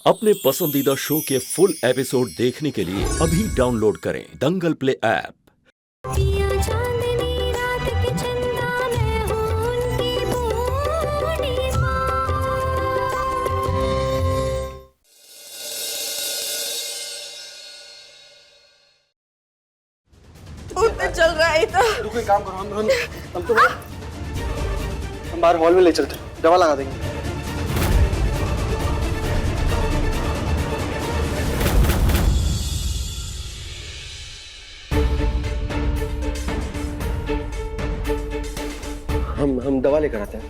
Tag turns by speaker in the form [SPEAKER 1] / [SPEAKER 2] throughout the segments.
[SPEAKER 1] अपने पसंदीदा शो के फुल एपिसोड देखने के लिए अभी डाउनलोड करें दंगल प्ले ऐप।
[SPEAKER 2] चांदनी रात की चंदा मैं हूँ उनकी पूर्णिमा।
[SPEAKER 3] उठने चल रहा है तो
[SPEAKER 4] तू कोई काम करो, हम बाहर हॉल में ले चलते हैं, दवा लगा देंगे। हम दवा लेकर आते हैं।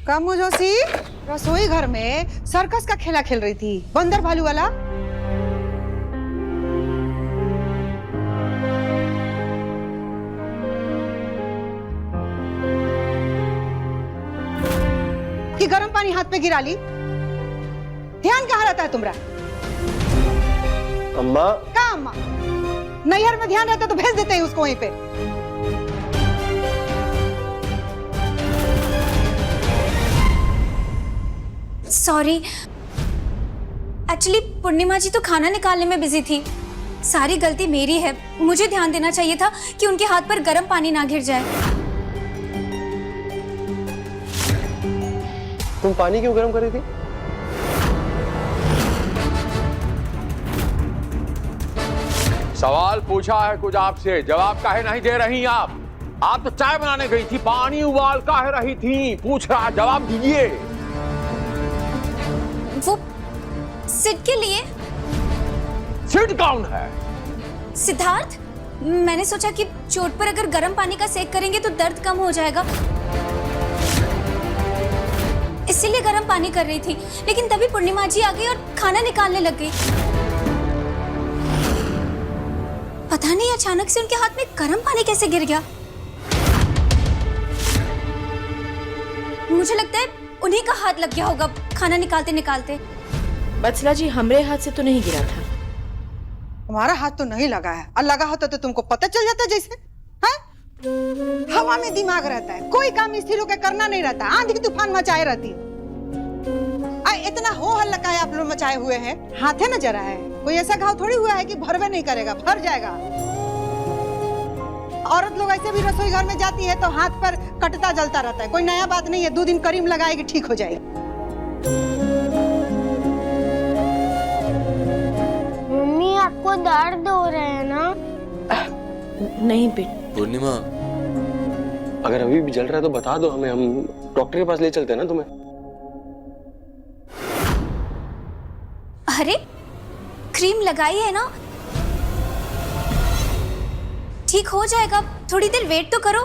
[SPEAKER 3] कामू जोशी रसोई घर में सर्कस का खेला खेल रही थी, बंदर भालू वाला। कि गर्म पानी हाथ पे गिरा ली। ध्यान कहाँ रहता है तुम्हारा?
[SPEAKER 4] अम्मा
[SPEAKER 3] कहाँ अम्मा? नैहर में ध्यान रहता तो भेज देते हैं उसको वहीं पे।
[SPEAKER 5] सॉरी, एक्चुअली पूर्णिमा जी तो खाना निकालने में बिजी थी। सारी गलती मेरी है। मुझे ध्यान देना चाहिए था कि उनके हाथ पर गर्म पानी ना गिर जाए।
[SPEAKER 4] तुम पानी क्यों गर्म कर रही थी?
[SPEAKER 6] सवाल पूछा है कुछ आपसे, जवाब काहे नहीं दे रही आप तो चाय बनाने गई थी, पानी उबाल काहे रही थी? पूछ रहा, जवाब दीजिए।
[SPEAKER 5] वो सिड के लिए।
[SPEAKER 6] सिड कौन है?
[SPEAKER 5] सिद्धार्थ, मैंने सोचा कि चोट पर अगर गर्म पानी का सेक करेंगे तो दर्द कम हो जाएगा, इसीलिए गर्म पानी कर रही थी। लेकिन तभी पूर्णिमा जी आ गई और खाना निकालने लग गई। पता नहीं अचानक से उनके हाथ में गर्म पानी कैसे गिर गया। मुझे लगता है उन्हीं का हाथ लग गया होगा खाना निकालते निकालते।
[SPEAKER 7] बत्सला जी, हमरे हाथ से तो नहीं गिरा था।
[SPEAKER 3] हमारा हाथ तो नहीं लगा है, और लगा होता तो तुमको पता चल जाता जैसे। हाँ? हवा में दिमाग रहता है, कोई काम स्थिर होकर करना नहीं रहता। आंधी तूफान मचाए रहती। इतना हो हल्ला का है आप लोग मचाए हुए हैं। हाथ है ना जरा है, कोई ऐसा घाव थोड़ी हुआ है कि भरवे नहीं करेगा, भर जाएगा। औरत लोग ऐसे भी रसोई घर में जाती है तो हाथ पर कटता जलता रहता है, कोई नया बात नहीं है। 2 दिन क्रीम लगाएगी ठीक हो जाएगी।
[SPEAKER 2] मम्मी आपको दर्द हो रहा है ना?
[SPEAKER 7] नहीं बेटा।
[SPEAKER 4] पूर्णिमा, अगर अभी भी जल रहा है तो बता दो हमें, हम डॉक्टर के पास ले चलते हैं ना तुम्हें।
[SPEAKER 5] अरे क्रीम लगाई है ना, ठीक हो जाएगा। थोड़ी देर वेट तो करो।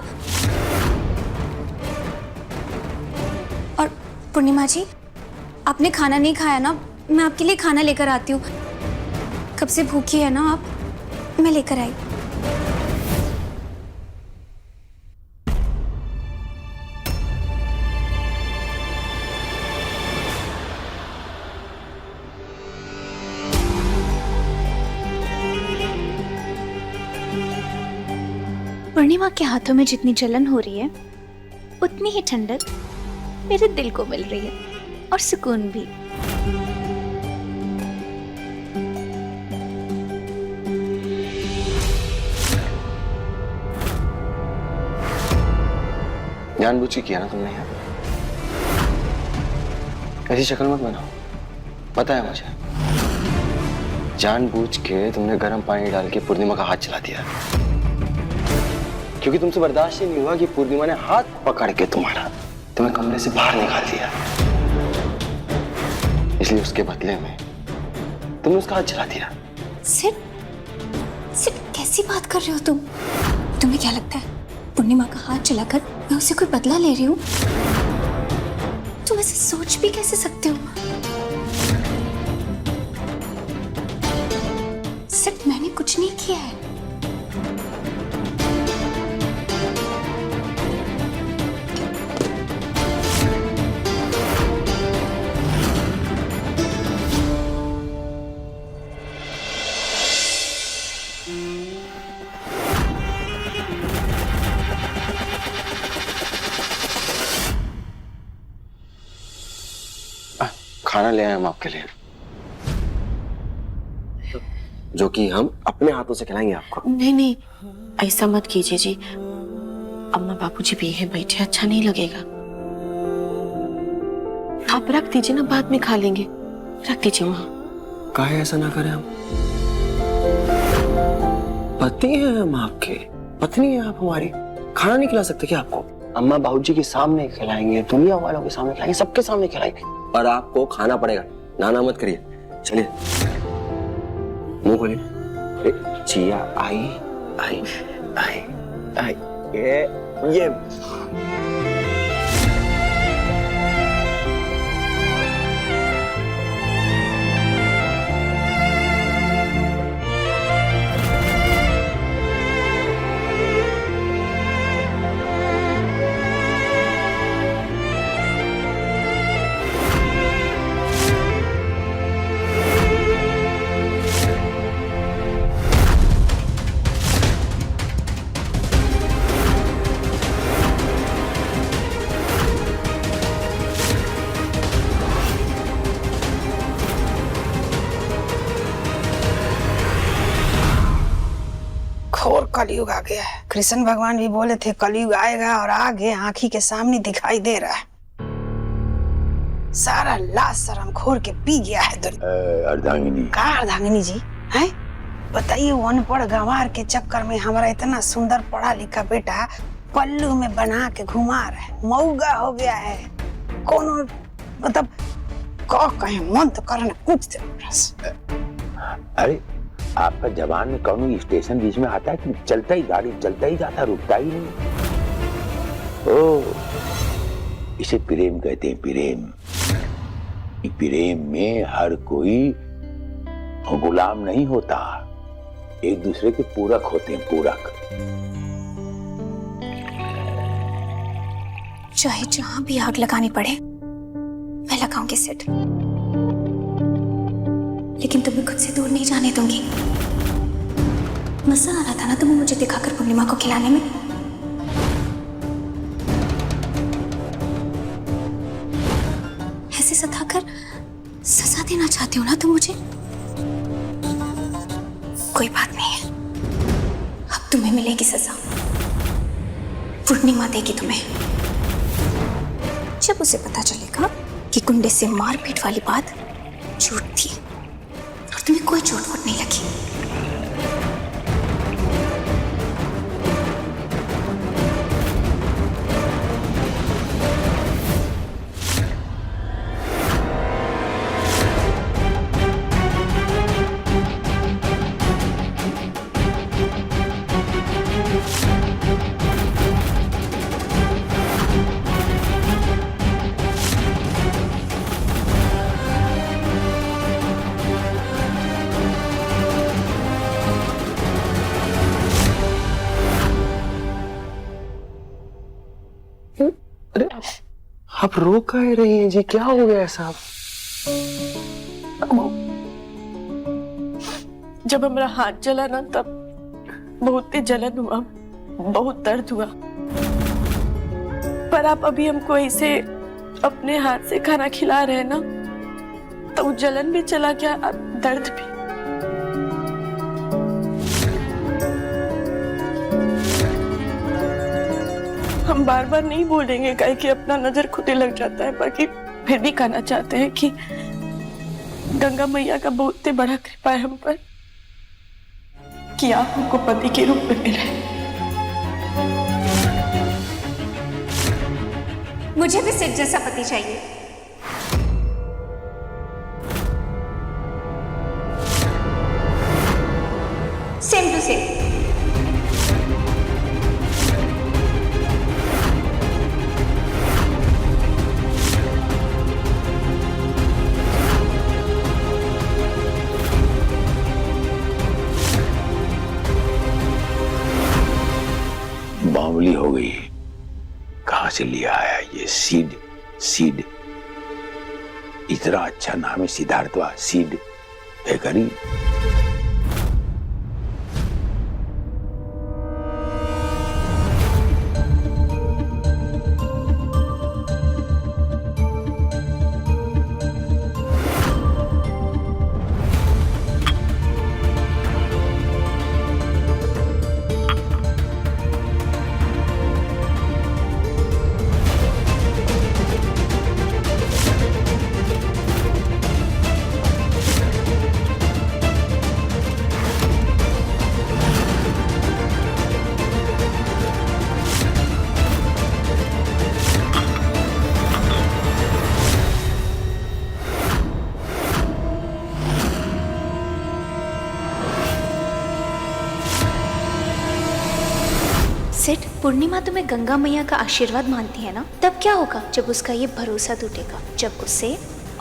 [SPEAKER 5] और पूर्णिमा जी, आपने खाना नहीं खाया ना? मैं आपके लिए खाना लेकर आती हूँ। कब से भूखी है ना आप? मैं लेकर आई। पूर्णिमा के हाथों में जितनी जलन हो रही है, उतनी ही ठंडक मेरे दिल को मिल रही है, और सुकून भी।
[SPEAKER 4] जानबूझ के किया ना तुमने यार, ऐसी शक्ल मत बनाओ, पता है मुझे। जानबूझ के तुमने गर्म पानी डाल के पूर्णिमा का हाथ चला दिया, क्योंकि तुमसे बर्दाश्त ही नहीं हुआ कि पूर्णिमा ने हाथ पकड़ के तुम्हें कमरे से बाहर निकाल दिया। इसलिए उसके बदले में तुमने उसका हाथ चला दिया।
[SPEAKER 5] सिर्फ कैसी बात कर रहे हो तुम? तुम्हें क्या लगता है पूर्णिमा का हाथ चलाकर मैं उससे कोई बदला ले रही हूँ? तुम ऐसे सोच भी कैसे सकते हो? सिर्फ मैंने कुछ नहीं किया है।
[SPEAKER 4] खाना ले आए हम आपके लिए, जो कि हम अपने हाथों से खिलाएंगे आपको।
[SPEAKER 7] नहीं नहीं, ऐसा मत कीजिए जी। अम्मा बाबूजी भी है बैठे, अच्छा नहीं लगेगा। आप रख दीजिए ना, बाद में खा लेंगे। रख दीजिए वहाँ।
[SPEAKER 4] काहे ऐसा ना करें हम? पति हैं हम आपके, पत्नी है आप हमारी। खाना नहीं खिला सकते क्या आपको? अम्मा बाबूजी के सामने खिलाएंगे, दुनिया वालों के सामने खिलाएंगे, सबके सामने खिलाएंगे, पर आपको खाना पड़ेगा। नाना मत करिए, चलिए मुंह खोलिए। चिया आई आई आई आई, ये
[SPEAKER 3] घोर कलयुग आ गया है। कृष्ण भगवान भी बोले थे कलयुग आएगा, और आगे आंखी के सामने दिखाई दे रहा है। सारा लाज शर्म खोर के पी गया है दुनिया।
[SPEAKER 6] अर्धांगिनी,
[SPEAKER 3] का अर्धांगिनी जी हैं? बताइए, वो अनपढ़ गंवार के चक्कर में हमारा इतना सुंदर पढ़ा लिखा बेटा पल्लू में बना के घुमा रहा है, मऊगा हो गया है। कोनो मतलब कहे मन तो करना कुछ दे।
[SPEAKER 6] अरे आपका जवान में कौन स्टेशन बीच में आता है कि चलता ही गाड़ी चलता ही जाता, रुकता ही नहीं। ओ, इसे प्रेम कहते हैं, प्रेम। प्रेम में हर कोई गुलाम नहीं होता, एक दूसरे के पूरक होते हैं, पूरक।
[SPEAKER 5] चाहे जहां भी आग लगानी पड़े मैं लगाऊंगी सेट, लेकिन तुम्हें खुद से दूर नहीं जाने दूंगी। मजा आ रहा था ना तुम्हें मुझे दिखाकर पूर्णिमा को खिलाने में। ऐसे सताकर सजा देना चाहती हो ना तुम मुझे? कोई बात नहीं है, अब तुम्हें मिलेगी सजा। पूर्णिमा देगी तुम्हें। जब उसे पता चलेगा कि कुंडे से मारपीट वाली बात झूठ थी और तुम्हें कोई चोट वोट नहीं लगी।
[SPEAKER 4] आप रो काहे रही हैं जी? क्या हो गया साहब?
[SPEAKER 7] जब हमारा हाथ जला ना, तब बहुत जलन हुआ, बहुत दर्द हुआ। पर आप अभी हमको ऐसे अपने हाथ से खाना खिला रहे हैं ना, तो जलन भी चला गया, दर्द भी। हम बार बार नहीं बोलेंगे काहे कि अपना नजर खुद ही लग जाता है, बाकी फिर भी कहना चाहते हैं कि गंगा मैया का बहुत बड़ा कृपा है हम पर कि आप हमको पति के रूप में मिले।
[SPEAKER 5] मुझे भी सिर्फ जैसा पति चाहिए। Same to same.
[SPEAKER 6] बावली हो गई, कहां से लिया आया ये सीड? सीड, इतना अच्छा नाम है सिद्धार्थवा, सीड है करी।
[SPEAKER 5] सिट, पूर्णिमा तुम्हें गंगा मैया का आशीर्वाद मानती है ना? तब क्या होगा जब उसका ये भरोसा टूटेगा, जब उसे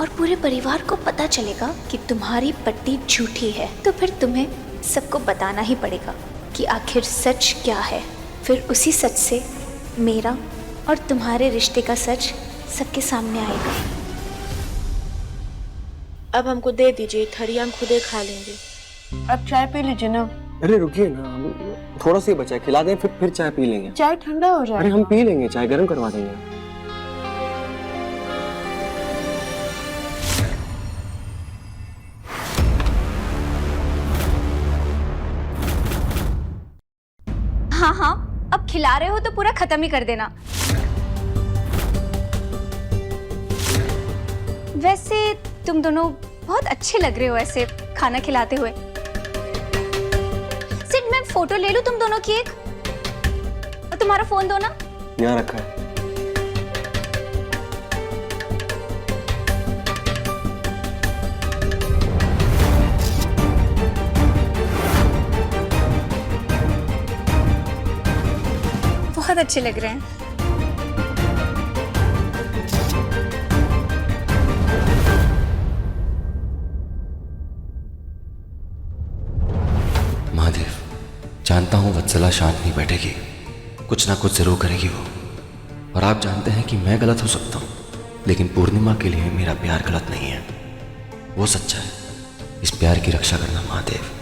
[SPEAKER 5] और पूरे परिवार को पता चलेगा कि तुम्हारी पट्टी झूठी है? तो फिर तुम्हें सबको बताना ही पड़ेगा कि आखिर सच क्या है। फिर उसी सच से मेरा और तुम्हारे रिश्ते का सच सबके सामने आएगा।
[SPEAKER 7] अब हमको दे दीजिए, थरी हम खुदे खा लेंगे। अब चाय पी लीजिए ना।
[SPEAKER 4] अरे रुकिए ना, हम थोड़ा सा ही बचा है, खिला दें फिर चाय पी लेंगे।
[SPEAKER 7] चाय ठंडा हो जाए।
[SPEAKER 4] अरे हम पी लेंगे, चाय गर्म करवा देंगे।
[SPEAKER 5] हाँ हाँ, अब खिला रहे हो तो पूरा खत्म ही कर देना। वैसे तुम दोनों बहुत अच्छे लग रहे हो ऐसे खाना खिलाते हुए। सिट, मैं फोटो ले लूं तुम दोनों की एक? और तुम्हारा फोन दो ना।
[SPEAKER 4] यहाँ रखा है।
[SPEAKER 5] बहुत अच्छे लग रहे हैं।
[SPEAKER 8] महादेव, जानता हूँ वत्सला शांत नहीं बैठेगी, कुछ ना कुछ जरूर करेगी वो। और आप जानते हैं कि मैं गलत हो सकता हूँ, लेकिन पूर्णिमा के लिए मेरा प्यार गलत नहीं है, वो सच्चा है। इस प्यार की रक्षा करना महादेव।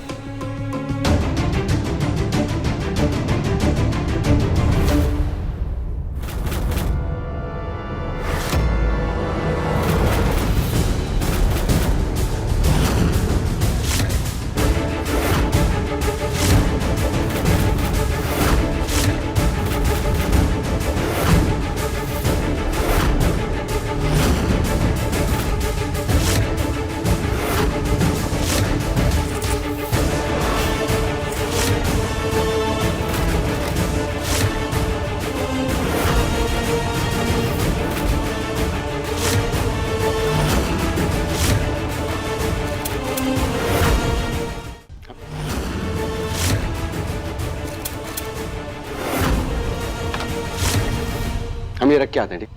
[SPEAKER 4] हम ये रख के आते हैं, ठीक?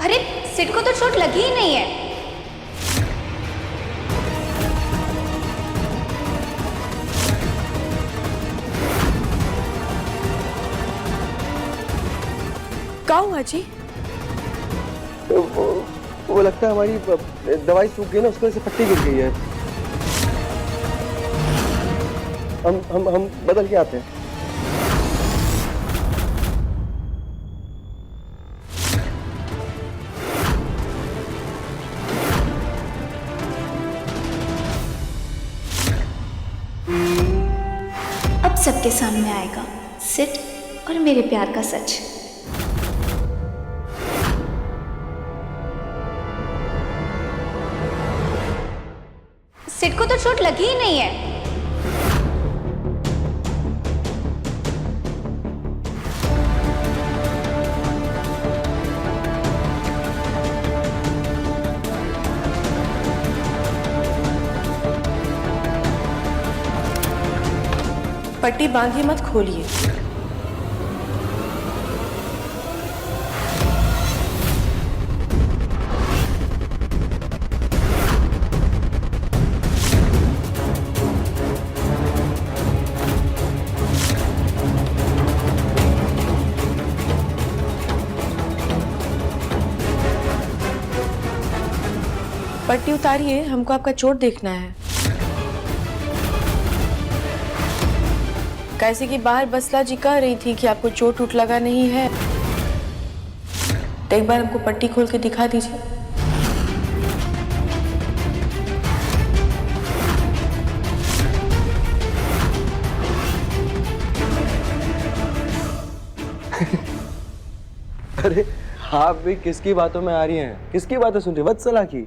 [SPEAKER 5] अरे सिट को तो चोट लगी ही नहीं है।
[SPEAKER 7] क्या हुआ जी?
[SPEAKER 4] वो लगता है हमारी दवाई सूख गई ना, उसकी वजह से पट्टी गिर गई है। हम बदल के आते हैं।
[SPEAKER 5] अब सबके सामने आएगा सिट और मेरे प्यार का सच। सिट को तो चोट लगी ही नहीं है।
[SPEAKER 7] पट्टी बांधिए मत, खोलिए। पट्टी उतारिए, हमको आपका चोट देखना है। कैसे कि बाहर बसला जी कह रही थी कि आपको चोट उठ लगा नहीं है, तो एक बार हमको पट्टी खोल के दिखा दीजिए।
[SPEAKER 4] अरे आप भी किसकी बातों में आ रही हैं? किसकी बातें सुन रही? वत्सला की।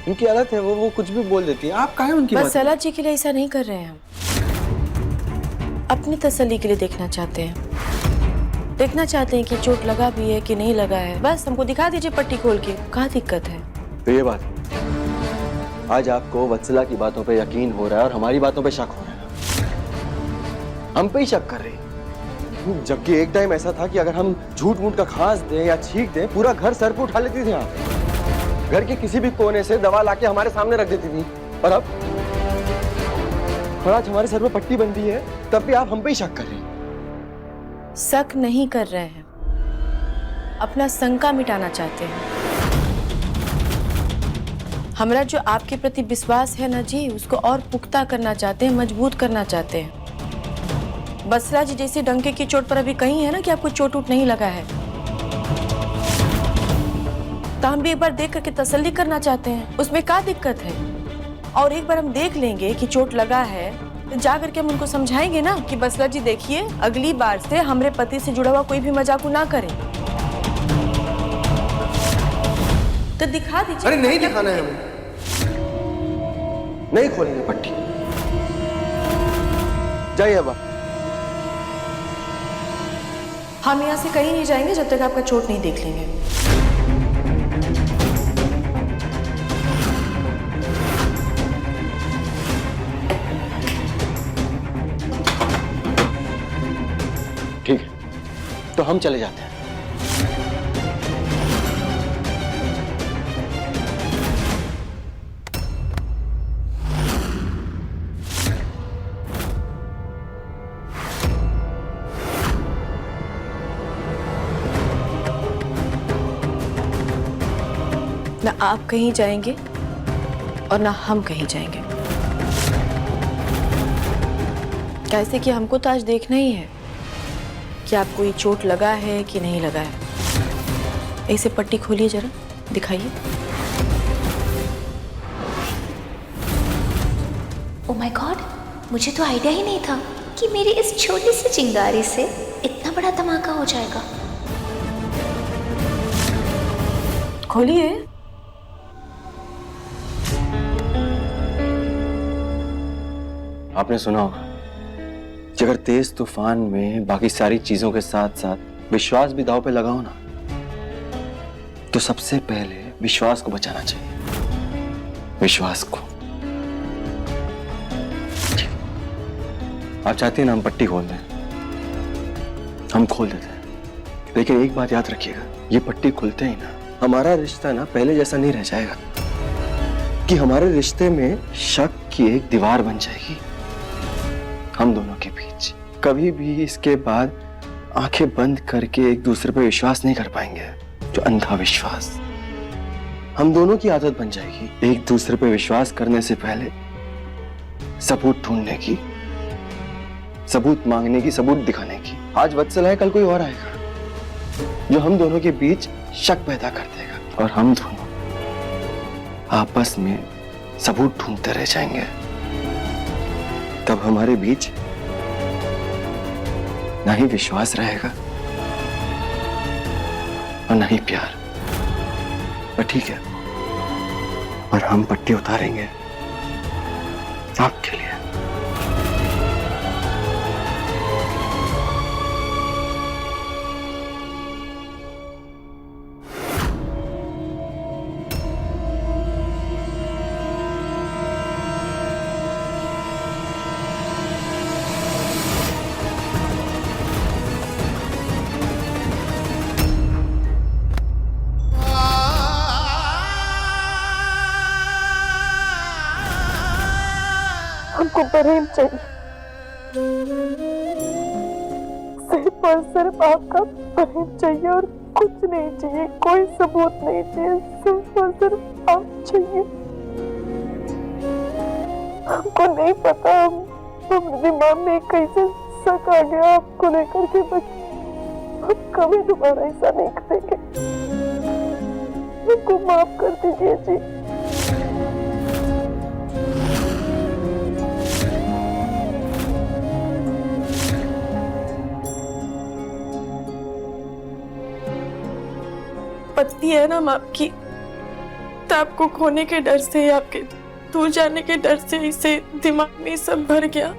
[SPEAKER 4] उनकी आदत है, वो कुछ भी बोल देती है। आप काहे उनकी बात?
[SPEAKER 7] वत्सला जी के लिए ऐसा नहीं कर रहे हैं हम, अपनी तसल्ली के लिए देखना चाहते हैं। देखना चाहते हैं कि चोट लगा भी है कि नहीं लगा है। बस हमको दिखा दीजिए पट्टी खोल के, क्या दिक्कत है?
[SPEAKER 4] तो ये बात, आज आपको वत्सला की बातों पे यकीन हो रहा है और हमारी बातों पे शक हो रहा है। हम पे ही शक कर रही है, जबकि एक टाइम ऐसा था कि अगर हम झूठ मूठ का खांस दें या छींक दें, पूरा घर सर पे उठा लेती थी। आप घर के किसी भी कोने से दवा लाके हमारे सामने रख देती थी। और अब आज हमारे सर पे पट्टी बंधी है, तब भी आप हम पे ही शक कर रही हैं।
[SPEAKER 7] शक नहीं कर रहे हैं, अपना शंका मिटाना चाहते हैं। हमारा जो आपके प्रति विश्वास है ना जी, उसको और पुख्ता करना चाहते हैं, मजबूत करना चाहते हैं। वत्सला जी जैसे डंके की चोट पर अभी कहीं है ना कि आपको चोट उठ नहीं लगा है, तो हम भी एक बार देख करके तसल्ली करना चाहते हैं, उसमें क्या दिक्कत है? और एक बार हम देख लेंगे कि चोट लगा है, तो जा करके हम उनको समझाएंगे ना कि वत्सला जी देखिए, अगली बार से हमारे पति से जुड़ा हुआ कोई भी मजाक ना करें। तो दिखा दीजिए।
[SPEAKER 4] अरे नहीं दिखाना है हमें, नहीं खोलेंगे पट्टी। जाइए अब।
[SPEAKER 7] हम यहाँ से कहीं नहीं जाएंगे जब तक आपका चोट नहीं देख लेंगे।
[SPEAKER 4] ठीक है, तो हम चले जाते हैं।
[SPEAKER 7] ना आप कहीं जाएंगे और ना हम कहीं जाएंगे, कैसे कि हमको तो आज देखना ही है कि आपको ये चोट लगा है कि नहीं लगा है। ऐसे पट्टी खोलिए जरा, दिखाइए।
[SPEAKER 5] ओह माय गॉड, मुझे तो आइडिया ही नहीं था कि मेरी इस छोटी सी चिंगारी से इतना बड़ा धमाका हो जाएगा।
[SPEAKER 7] खोलिए।
[SPEAKER 4] आपने सुना होगा कि अगर तेज तूफान में बाकी सारी चीजों के साथ साथ विश्वास भी दांव पे लगाओ ना, तो सबसे पहले विश्वास को बचाना चाहिए। विश्वास को। आप चाहती हैं ना हम पट्टी खोल दें, हम खोल देते हैं, लेकिन एक बात याद रखिएगा, ये पट्टी खुलते ही ना हमारा रिश्ता ना पहले जैसा नहीं रह जाएगा, कि हमारे रिश्ते में शक की एक दीवार बन जाएगी हम दोनों के बीच। कभी भी इसके बाद आंखें बंद करके एक दूसरे पर विश्वास नहीं कर पाएंगे, जो अंधा विश्वास। हम दोनों की आदत बन जाएगी एक दूसरे पर विश्वास करने से पहले सबूत ढूंढने की, सबूत मांगने की, सबूत दिखाने की। आज वत्सला है, कल कोई और आएगा जो हम दोनों के बीच शक पैदा कर देगा, और हम दोनों आपस में सबूत ढूंढते रह जाएंगे। तब हमारे बीच ना ही विश्वास रहेगा और ना ही प्यार। पर ठीक है, और हम पट्टी उतारेंगे आपके लिए।
[SPEAKER 7] हमको प्रेम चाहिए, सिर्फ और सिर्फ आपका प्रेम चाहिए और कुछ नहीं चाहिए, कोई सबूत नहीं चाहिए, सिर्फ और सिर्फ आप चाहिए। हमको नहीं पता, हम दिमाग में कैसे शक आ गया आपको लेकर के, बस हम कभी दोबारा ऐसा नहीं करेंगे। हमको माफ कर दीजिए जी। पत्नी है ना हम आपकी, तो आपको खोने के डर से, आपके दूर जाने के डर से इसे दिमाग में सब भर गया।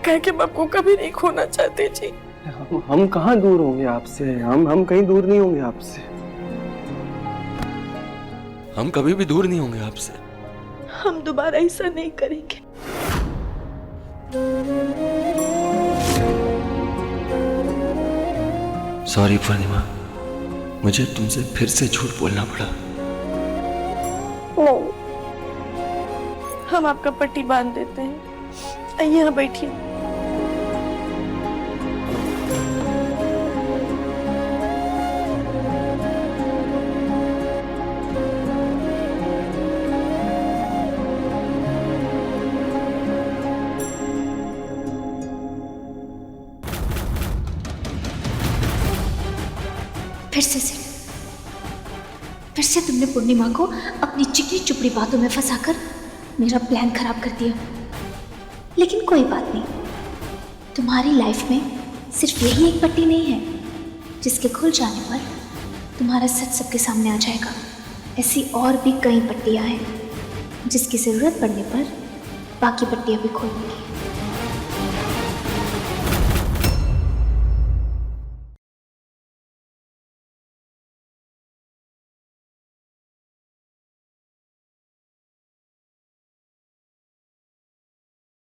[SPEAKER 7] कह के मैं आपको कभी नहीं खोना चाहते जी।
[SPEAKER 4] हम कहाँ दूर होंगे आपसे, हम कहीं दूर नहीं होंगे आपसे।
[SPEAKER 8] हम कभी भी दूर नहीं होंगे आपसे।
[SPEAKER 7] हम दोबारा ऐसा नहीं करेंगे।
[SPEAKER 8] सॉरी पूर्णिमा, मुझे तुमसे फिर से झूठ बोलना पड़ा।
[SPEAKER 7] हम आपका पट्टी बांध देते हैं। आइए यहाँ बैठिए।
[SPEAKER 5] फिर से तुमने पूर्णिमा को अपनी चिकनी चुपड़ी बातों में फंसाकर मेरा प्लान खराब कर दिया। लेकिन कोई बात नहीं, तुम्हारी लाइफ में सिर्फ यही एक पट्टी नहीं है जिसके खुल जाने पर तुम्हारा सच सबके सामने आ जाएगा। ऐसी और भी कई पट्टियां हैं जिसकी ज़रूरत पड़ने पर बाकी पट्टियां भी खोलूंगी।